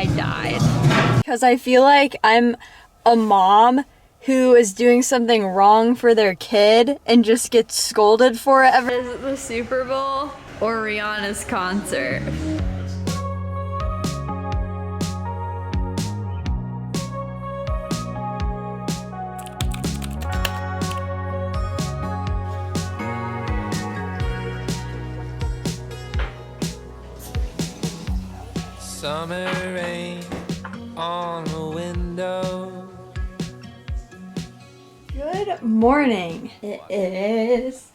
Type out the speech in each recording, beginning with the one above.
I died. Because I feel like I'm a mom who is doing something wrong for their kid and just gets scolded for it. Is it the Super Bowl or Rihanna's concert? Summer rain on the window. Good morning. It is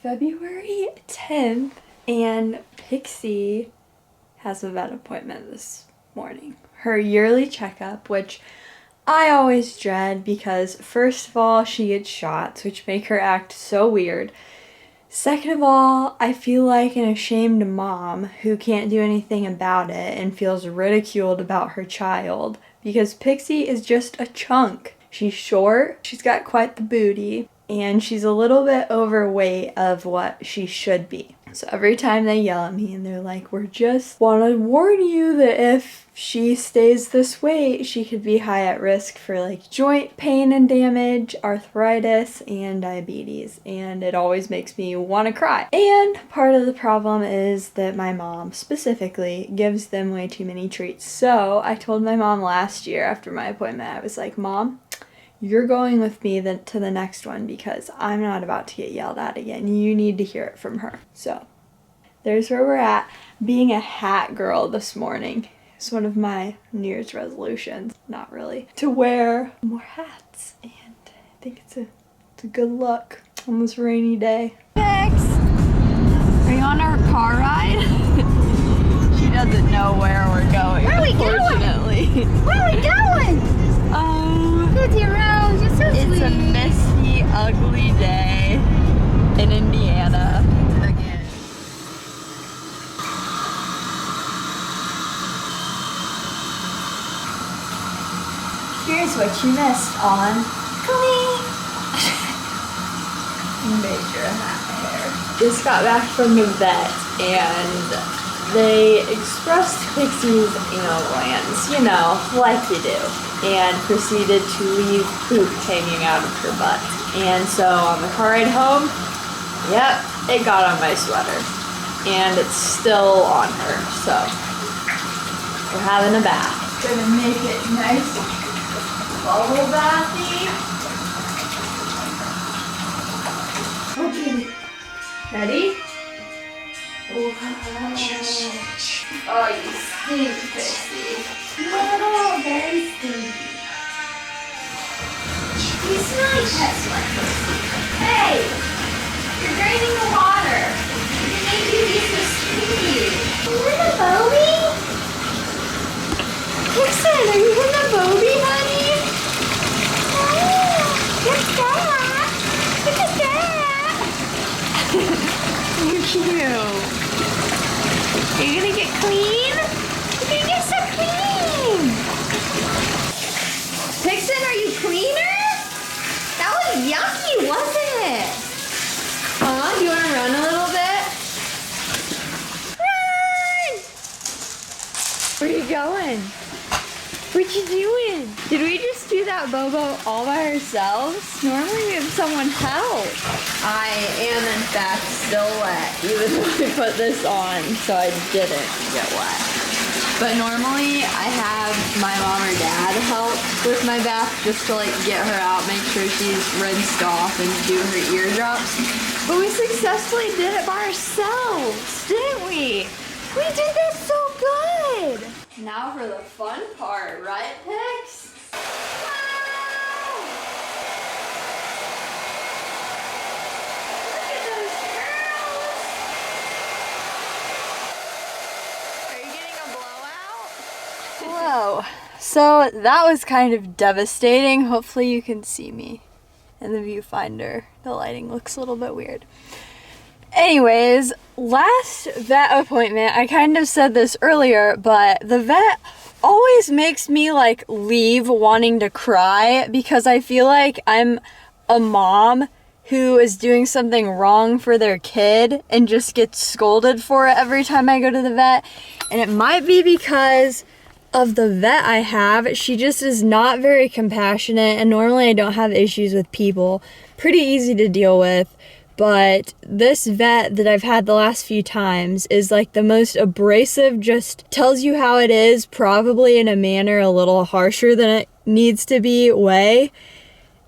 February 10th and Pixie has a vet appointment this morning. Her yearly checkup, which I always dread because first of all, she gets shots, which make her act so weird. Second of all, I feel like an ashamed mom who can't do anything about it and feels ridiculed about her child because Pixie is just a chunk. She's short, she's got quite the booty, and she's a little bit overweight of what she should be. So every time they yell at me and they're like, "We just want to warn you that if she stays this weight, she could be high at risk for like joint pain and damage, arthritis, and diabetes." And it always makes me want to cry. And part of the problem is that my mom specifically gives them way too many treats. So I told my mom last year after my appointment, I was like, "Mom, you're going with me to the next one because I'm not about to get yelled at again. You need to hear it from her." So there's where we're at. Being a hat girl this morning. It's one of my New Year's resolutions. Not really. To wear more hats. And I think it's a good look on this rainy day. Bex! Are you on our car ride? She doesn't know where we're going. Where are we unfortunately. going? Where are we going? It's your Rose. You're so sweet. It's a misty, ugly day in Indiana. Again. Here's what you missed on Clean. Major hair. Just got back from the vet and they expressed Pixie's anal glands, you know, like you do, and proceeded to leave poop hanging out of her butt. And so on the car ride home, yep, it got on my sweater. And it's still on her, so we're having a bath. Gonna make it nice bubble bathy. Okay, ready? Wow. Oh, you stink, Pixie. Little, very stinky. You smell like pet sweat, Pixie. Hey! You're draining the water. You make you be so stinky. Are you in a Bobby? Pixie, are you in a Bobby, honey? Oh, look at that. Look at that. You're cute. Are you gonna get clean? You're gonna get so clean! Pixie, are you cleaner? That was yucky, wasn't it? Huh? Do you wanna run a little bit? Run! Where are you going? What you doing? Did we just do that Bobo all by ourselves? Normally we have someone help. I am in fact still wet, even though I put this on, so I didn't get wet. But normally I have my mom or dad help with my bath just to like get her out, make sure she's rinsed off and do her eardrops. But we successfully did it by ourselves, didn't we? We did this so good! Now for the fun part, right, Pix? Wow! Look at those girls! Are you getting a blowout? Whoa. So that was kind of devastating. Hopefully you can see me in the viewfinder. The lighting looks a little bit weird. Anyways, last vet appointment, I kind of said this earlier, but the vet always makes me like leave wanting to cry because I feel like I'm a mom who is doing something wrong for their kid and just gets scolded for it every time I go to the vet. And it might be because of the vet I have. She just is not very compassionate, and normally I don't have issues with people. Pretty easy to deal with. But this vet that I've had the last few times is like the most abrasive, just tells you how it is, probably in a manner a little harsher than it needs to be way.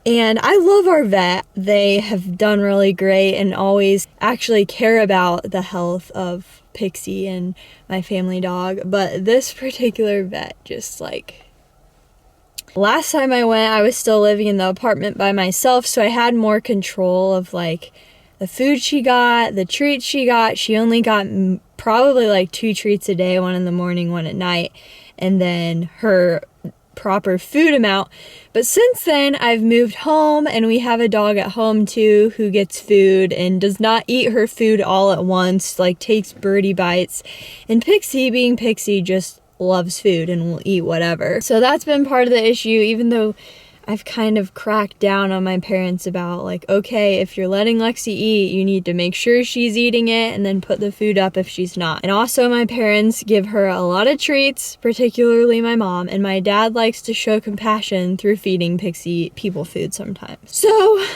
And I love our vet. They have done really great and always actually care about the health of Pixie and my family dog. But this particular vet just like... Last time I went, I was still living in the apartment by myself, so I had more control of like the food she got, the treats she got. She only got probably like 2 treats a day, one in the morning, one at night, and then her proper food amount. But since then, I've moved home and we have a dog at home too who gets food and does not eat her food all at once, like takes birdie bites. And Pixie, being Pixie, just loves food and will eat whatever. So that's been part of the issue, even though I've kind of cracked down on my parents about like, okay, if you're letting Lexi eat, you need to make sure she's eating it and then put the food up if she's not. And also my parents give her a lot of treats, particularly my mom, and my dad likes to show compassion through feeding Pixie people food sometimes. So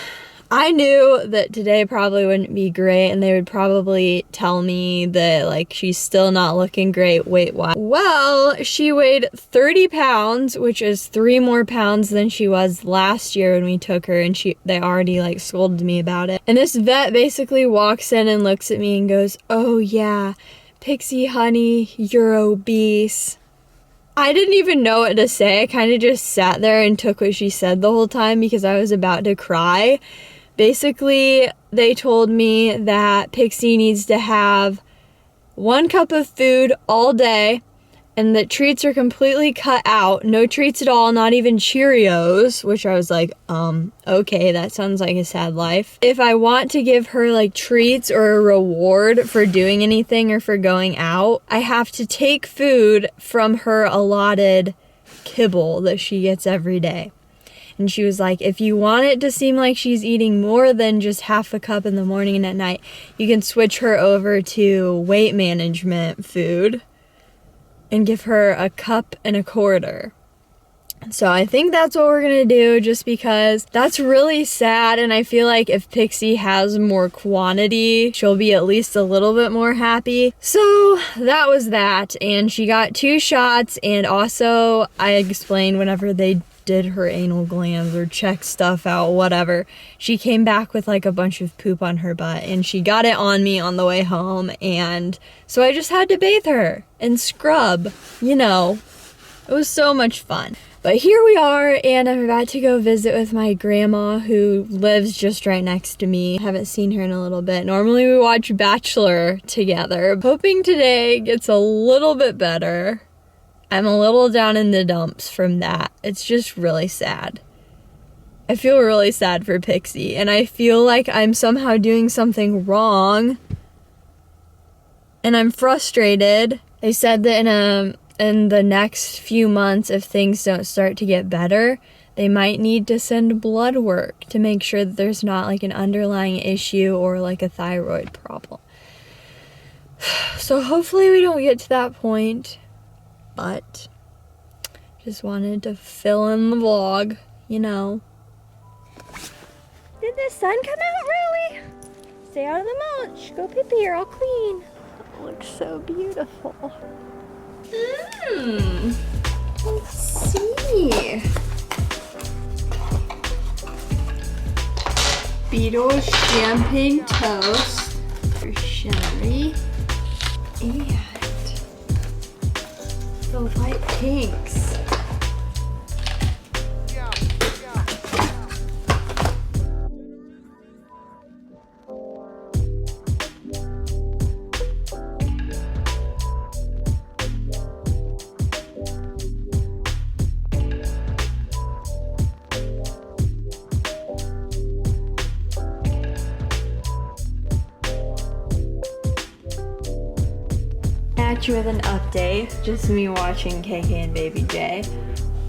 I knew that today probably wouldn't be great, and they would probably tell me that like she's still not looking great. Wait, why? Well, she weighed 30 pounds, which is 3 more pounds than she was last year when we took her, and they already like scolded me about it. And this vet basically walks in and looks at me and goes, "Oh yeah, Pixie honey, you're obese." I didn't even know what to say. I kind of just sat there and took what she said the whole time because I was about to cry. Basically, they told me that Pixie needs to have 1 cup of food all day and that treats are completely cut out. No treats at all, not even Cheerios, which I was like, okay, that sounds like a sad life. If I want to give her like treats or a reward for doing anything or for going out, I have to take food from her allotted kibble that she gets every day. And she was like, if you want it to seem like she's eating more than just half a cup in the morning and at night, you can switch her over to weight management food and give her 1.25 cups. So I think that's what we're gonna do, just because that's really sad, and I feel like if Pixie has more quantity, she'll be at least a little bit more happy. So that was that, and she got 2 shots, and also I explained whenever they did her anal glands or checked stuff out, whatever, she came back with like a bunch of poop on her butt, and she got it on me on the way home, and so I just had to bathe her and scrub, you know. It was so much fun. But here we are, and I'm about to go visit with my grandma who lives just right next to me. I haven't seen her in a little bit. Normally we watch Bachelor together. Hoping today gets a little bit better. I'm a little down in the dumps from that. It's just really sad. I feel really sad for Pixie, and I feel like I'm somehow doing something wrong, and I'm frustrated. They said that in the next few months, if things don't start to get better, they might need to send blood work to make sure that there's not like an underlying issue or like a thyroid problem. So hopefully we don't get to that point, but just wanted to fill in the vlog, you know. Did the sun come out, really? Stay out of the mulch. Go pee pee, you're all clean. It looks so beautiful. Let's see. Beetle champagne toast for Sherry. And the light pinks. You with an update, just me watching KK and Baby J.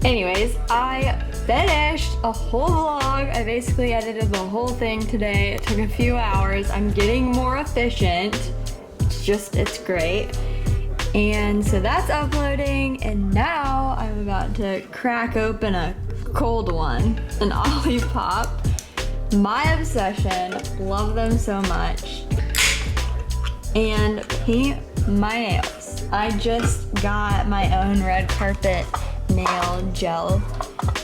Anyways, I finished a whole vlog. I basically edited the whole thing today. It took a few hours. I'm getting more efficient. It's great. And so that's uploading, and now about to crack open a cold one, an Olipop. My obsession, love them so much. And paint my nails. I just got my own red carpet nail gel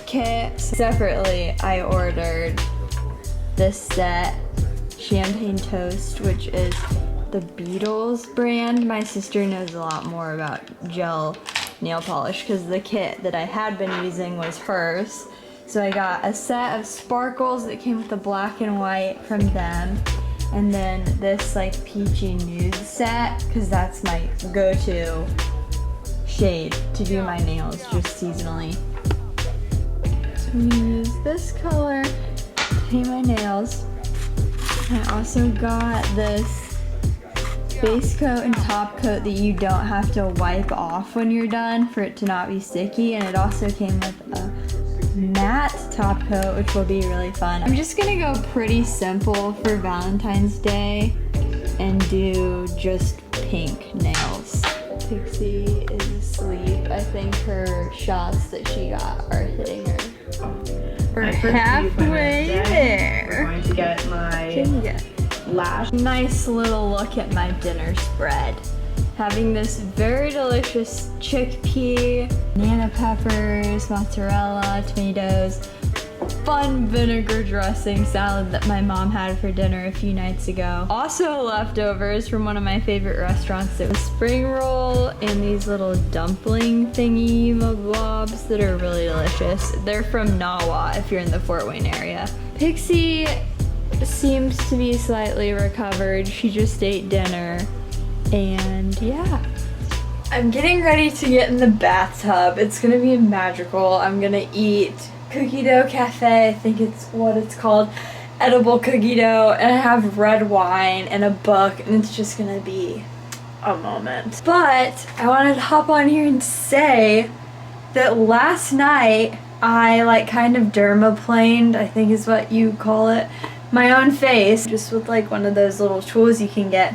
kit. Separately, I ordered this set, Champagne Toast, which is the Beatles brand. My sister knows a lot more about gel nail polish because the kit that I had been using was hers. So I got a set of sparkles that came with the black and white from them, and then this like peachy nude set because that's my go-to shade to do my nails just seasonally. So I'm gonna use this color to paint my nails. I also got this base coat and top coat that you don't have to wipe off when you're done for it to not be sticky, and it also came with a matte top coat, which will be really fun. I'm just gonna go pretty simple for Valentine's Day and do just pink nails. Pixie is asleep. I think her shots that she got are hitting her. We're halfway there. We're going to get my lash. Nice little look at my dinner spread. Having this very delicious chickpea, banana peppers, mozzarella, tomatoes, fun vinegar dressing salad that my mom had for dinner a few nights ago. Also leftovers from one of my favorite restaurants. It was spring roll and these little dumpling thingy blobs that are really delicious. They're from Nawa if you're in the Fort Wayne area. Pixie seems to be slightly recovered. She just ate dinner. And yeah, I'm getting ready to get in the bathtub. It's gonna be magical. I'm gonna eat cookie dough cafe, I think it's what it's called, edible cookie dough, and I have red wine and a book, and it's just gonna be a moment. But I wanted to hop on here and say that last night I like kind of dermaplaned, I think is what you call it, my own face, just with like one of those little tools you can get.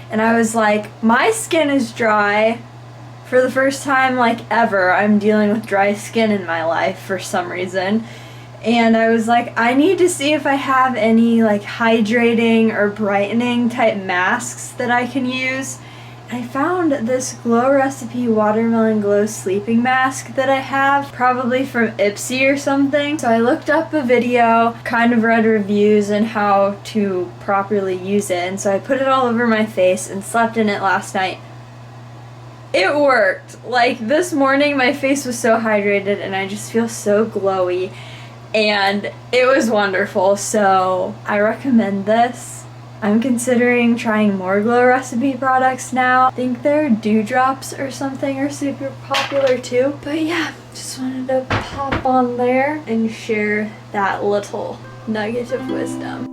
And I was like, my skin is dry. For the first time like ever, I'm dealing with dry skin in my life for some reason. And I was like, I need to see if I have any like hydrating or brightening type masks that I can use. And I found this Glow Recipe Watermelon Glow Sleeping Mask that I have, probably from Ipsy or something. So I looked up a video, kind of read reviews and how to properly use it. And so I put it all over my face and slept in it last night. It worked. Like this morning my face was so hydrated and I just feel so glowy, and it was wonderful. So I recommend this. I'm considering trying more Glow Recipe products now. I think their dewdrops or something are super popular too. But yeah, just wanted to pop on there and share that little nugget of wisdom.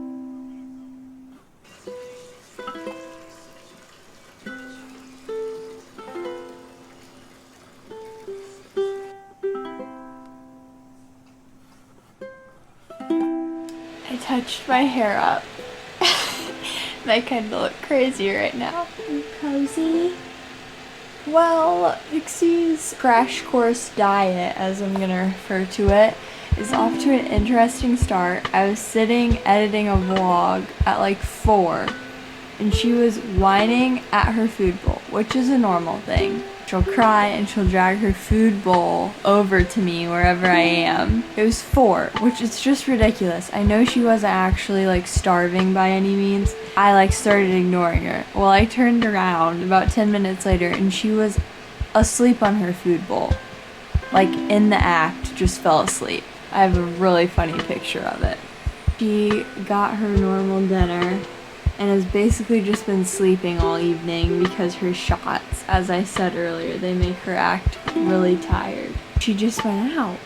I touched my hair up. I kind of look crazy right now. Cozy? Well, Pixie's crash course diet, as I'm gonna refer to it, is off to an interesting start. I was sitting editing a vlog at like 4, and she was whining at her food bowl, which is a normal thing. She'll cry and she'll drag her food bowl over to me wherever I am. It was 4, which is just ridiculous. I know she wasn't actually like starving by any means. I like started ignoring her. Well, I turned around about 10 minutes later and she was asleep on her food bowl. Like in the act, just fell asleep. I have a really funny picture of it. She got her normal dinner and has basically just been sleeping all evening because her shots, as I said earlier, they make her act really tired. She just went out.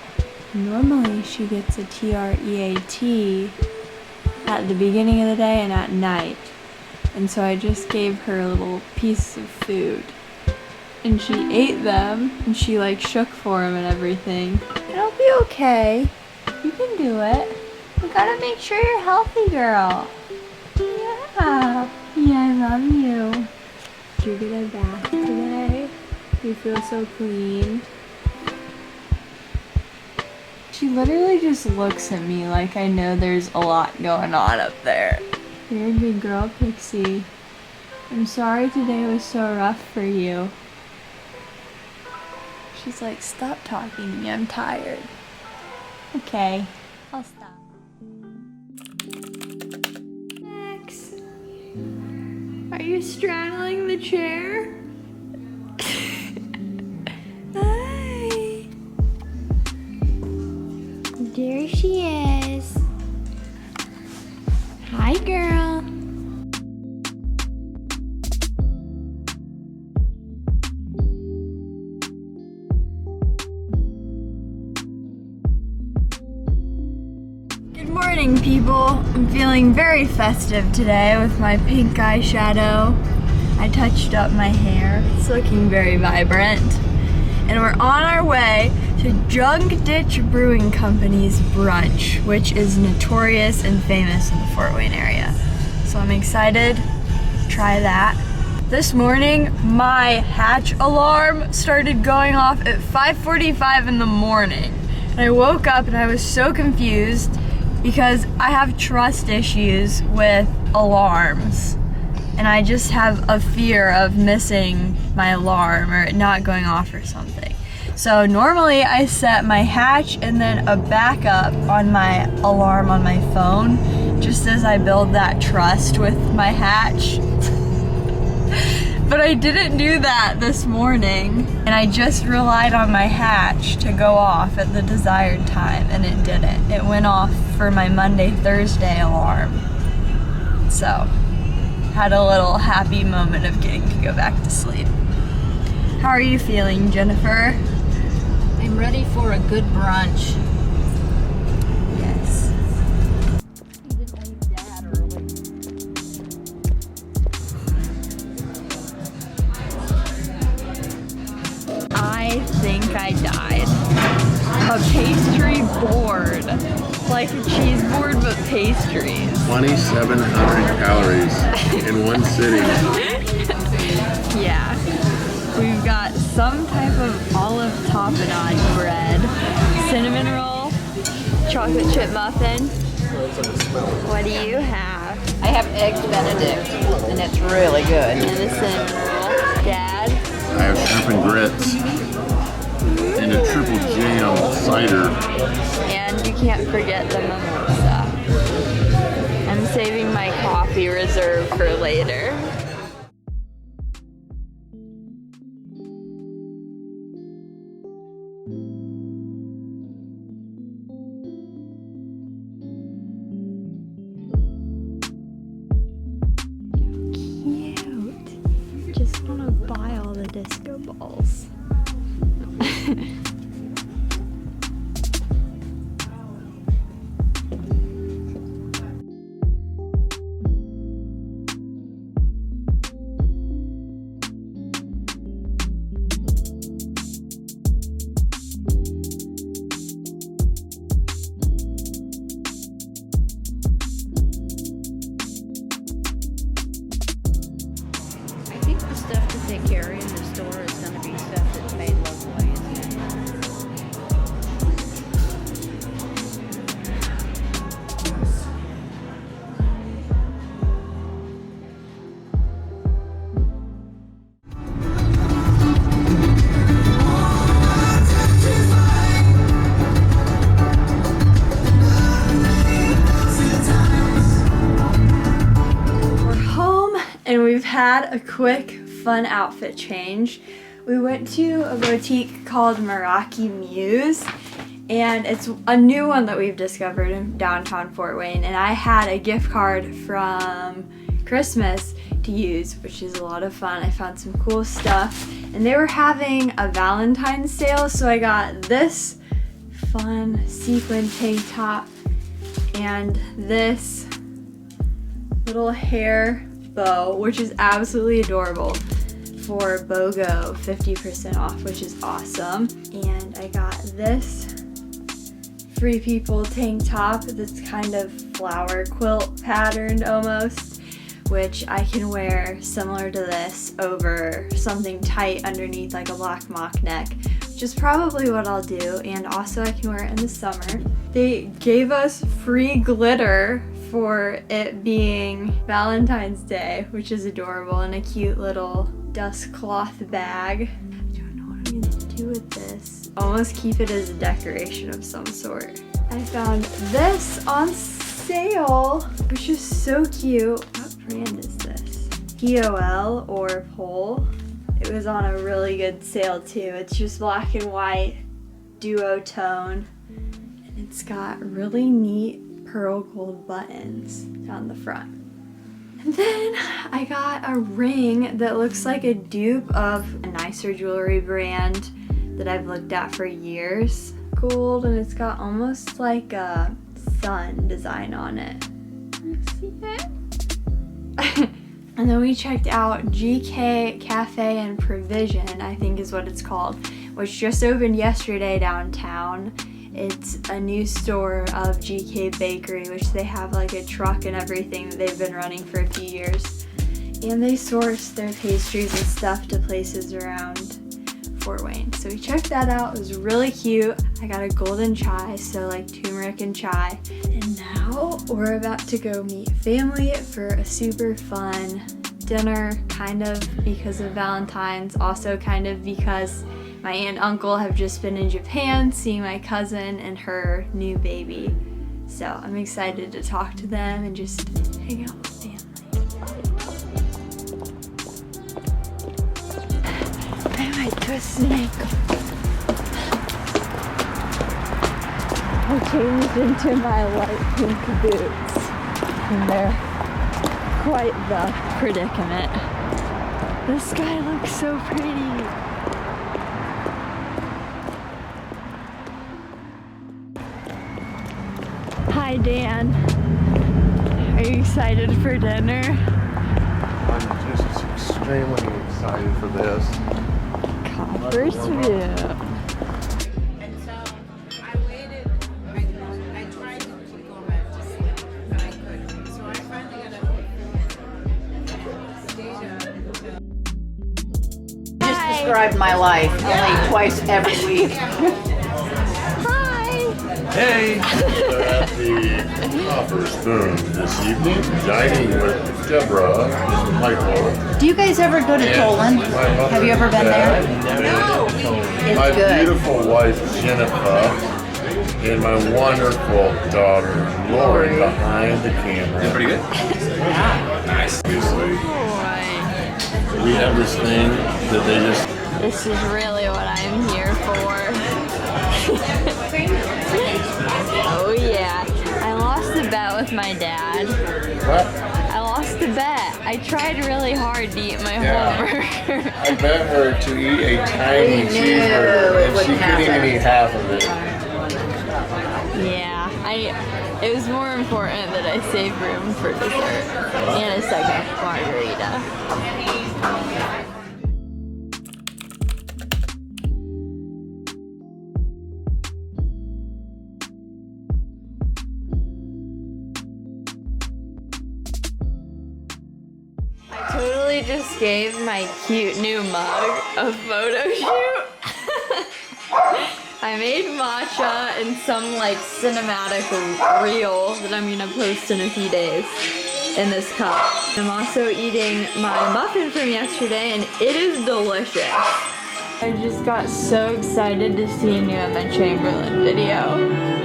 Normally she gets a TREAT at the beginning of the day and at night. And so I just gave her a little piece of food. And she ate them, and she like shook for them and everything. It'll be okay. You can do it. You gotta make sure you're healthy, girl. Yeah, I love you. Did you get a bath today? You feel so clean. She literally just looks at me like I know there's a lot going on up there. You're a good girl, Pixie. I'm sorry today was so rough for you. She's like, stop talking to me, I'm tired. Okay, I'll stop. Max, are you straddling the chair? Hi. There she is. Hi, girl. Good morning, people. I'm feeling very festive today with my pink eyeshadow. I touched up my hair. It's looking very vibrant. And we're on our way to Junk Ditch Brewing Company's brunch, which is notorious and famous in the Fort Wayne area. So I'm excited to try that. This morning, my hatch alarm started going off at 5:45 in the morning. And I woke up and I was so confused because I have trust issues with alarms. And I just have a fear of missing my alarm or it not going off or something. So normally I set my hatch and then a backup on my alarm on my phone, just as I build that trust with my hatch. But I didn't do that this morning, and I just relied on my hatch to go off at the desired time, and it didn't. It went off for my Monday-Thursday alarm. So, had a little happy moment of getting to go back to sleep. How are you feeling, Jennifer? I'm ready for a good brunch. Yes. I think I died. A pastry board. Like a cheese board, but pastries. 2,700 calories in one sitting. Yeah. We've got some type of olive tapenade bread, cinnamon roll, chocolate chip muffin. What do you have? I have eggs Benedict, and it's really good. And a cinnamon roll. Dad? I have shrimp and grits and a triple jam cider. And you can't forget the mimosa. I'm saving my coffee reserve for later. Cute. Just want to buy all the disco balls. I think the stuff that they carry in the store is going to be stuff that's made locally, isn't it? And we've had a quick, fun outfit change. We went to a boutique called Meraki Muse, and it's a new one that we've discovered in downtown Fort Wayne. And I had a gift card from Christmas to use, which is a lot of fun. I found some cool stuff, and they were having a Valentine's sale, so I got this fun sequin tank top and this little hair bow, which is absolutely adorable, for BOGO 50% off, which is awesome. And I got this Free People tank top that's kind of flower quilt patterned almost, which I can wear similar to this over something tight underneath, like a black mock neck, which is probably what I'll do, and also I can wear it in the summer. They gave us free glitter for it being Valentine's Day, which is adorable, and a cute little dust cloth bag. I don't know what I'm gonna do with this. Almost keep it as a decoration of some sort. I found this on sale, which is so cute. What brand is this? POL or Pole. It was on a really good sale too. It's just black and white, duo tone, and it's got really neat pearl gold buttons down the front. And then I got a ring that looks like a dupe of a nicer jewelry brand that I've looked at for years. Gold, and it's got almost like a sun design on it. You see it? And then we checked out GK Cafe and Provision, I think is what it's called, which just opened yesterday downtown. It's a new store of GK Bakery, which they have like a truck and everything that they've been running for a few years. And they source their pastries and stuff to places around Fort Wayne. So we checked that out. It was really cute. I got a golden chai, so like turmeric and chai. And now we're about to go meet family for a super fun dinner, kind of because of Valentine's, also kind of because my aunt and uncle have just been in Japan seeing my cousin and her new baby. So I'm excited to talk to them and just hang out with family. I might twist an ankle. I changed into my light pink boots, and they're quite the predicament. The sky looks so pretty. Hi, Dan. Are you excited for dinner? I'm just extremely excited for this. Copper's View. And so I waited, I tried to go back to sleep, but I couldn't. So I finally stayed up until... Just described my life only twice every week. Hey! We're at the Copper Spoon this evening, dining with Deborah and Michael. Do you guys ever go to Toland? Have you ever been there? No! It's My good. beautiful wife, Jennifer, and my wonderful daughter, Lori, behind the camera. Pretty good? Nice. Obviously, we have this thing that they just... This is really what I'm here for. Oh yeah. I lost the bet with my dad. What? I lost the bet. I tried really hard to eat my whole burger. I bet her to eat a tiny cheeseburger, and she couldn't even eat half of it. Yeah, it was more important that I save room for dessert and a second margarita. I totally just gave my cute new mug a photo shoot. I made matcha and some like cinematic reel that I'm gonna post in a few days in this cup. I'm also eating my muffin from yesterday and it is delicious. I just got so excited to see a new Emma Chamberlain video.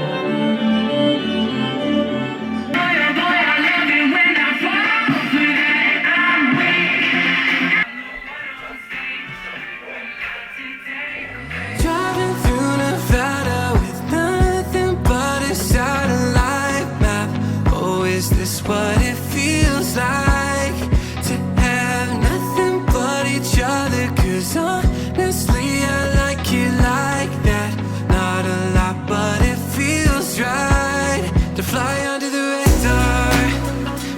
What it feels like to have nothing but each other. 'Cause honestly I like it like that. Not a lot but it feels right to fly under the radar,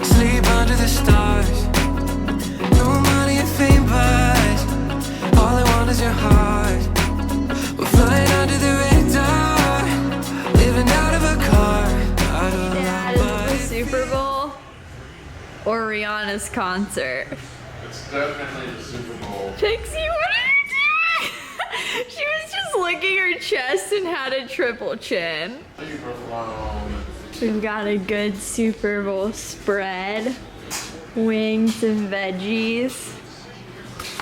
sleep under the stars. No money or fame but all I want is your heart. We're flying under the radar, living out of a car. Dad, is the Super Bowl or Rihanna's concert? It's definitely the Super Bowl. Pixie, what are you doing? She was just was licking her chest and had a triple chin. We've got a good Super Bowl spread. Wings and veggies.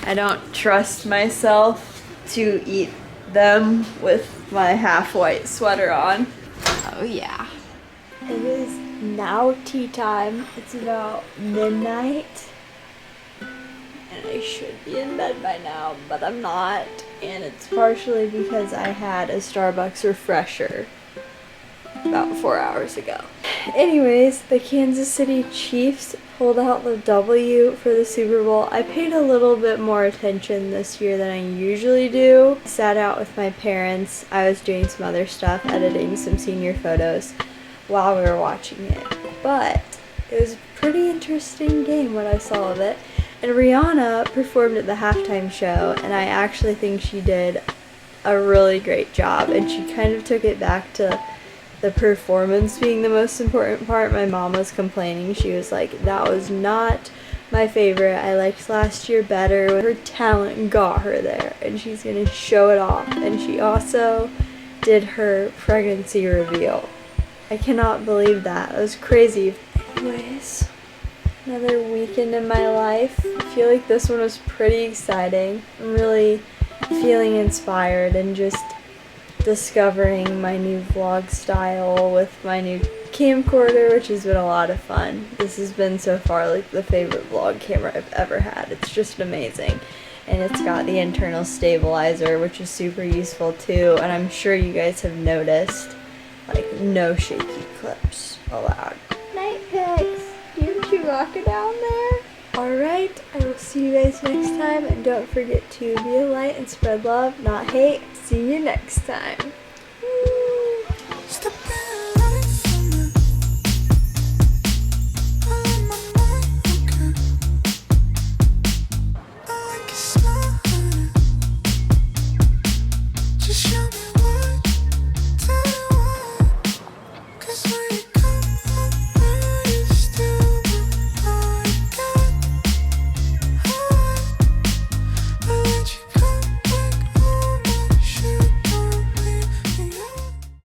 I don't trust myself to eat them with my half-white sweater on. Oh yeah. It is now tea time. It's about midnight. And I should be in bed by now, but I'm not. And it's partially because I had a Starbucks refresher about 4 hours ago. Anyways, the Kansas City Chiefs pulled out the W for the Super Bowl. I paid a little bit more attention this year than I usually do. I sat out with my parents. I was doing some other stuff, editing some senior photos while we were watching it. But it was a pretty interesting game what I saw of it. And Rihanna performed at the halftime show, and I actually think she did a really great job. And she kind of took it back to the performance being the most important part. My mom was complaining. She was like, that was not my favorite. I liked last year better. Her talent got her there, and she's gonna show it off. And she also did her pregnancy reveal. I cannot believe that. That was crazy. Anyways, another weekend in my life. I feel like this one was pretty exciting. I'm really feeling inspired and just discovering my new vlog style with my new camcorder, which has been a lot of fun. This has been so far like the favorite vlog camera I've ever had. It's just amazing. And it's got the internal stabilizer, which is super useful too. And I'm sure you guys have noticed, like, no shaky clips allowed. Night pics. Didn't you rock it down there? Alright, I will see you guys next time, and don't forget to be a light and spread love, not hate. See you next time.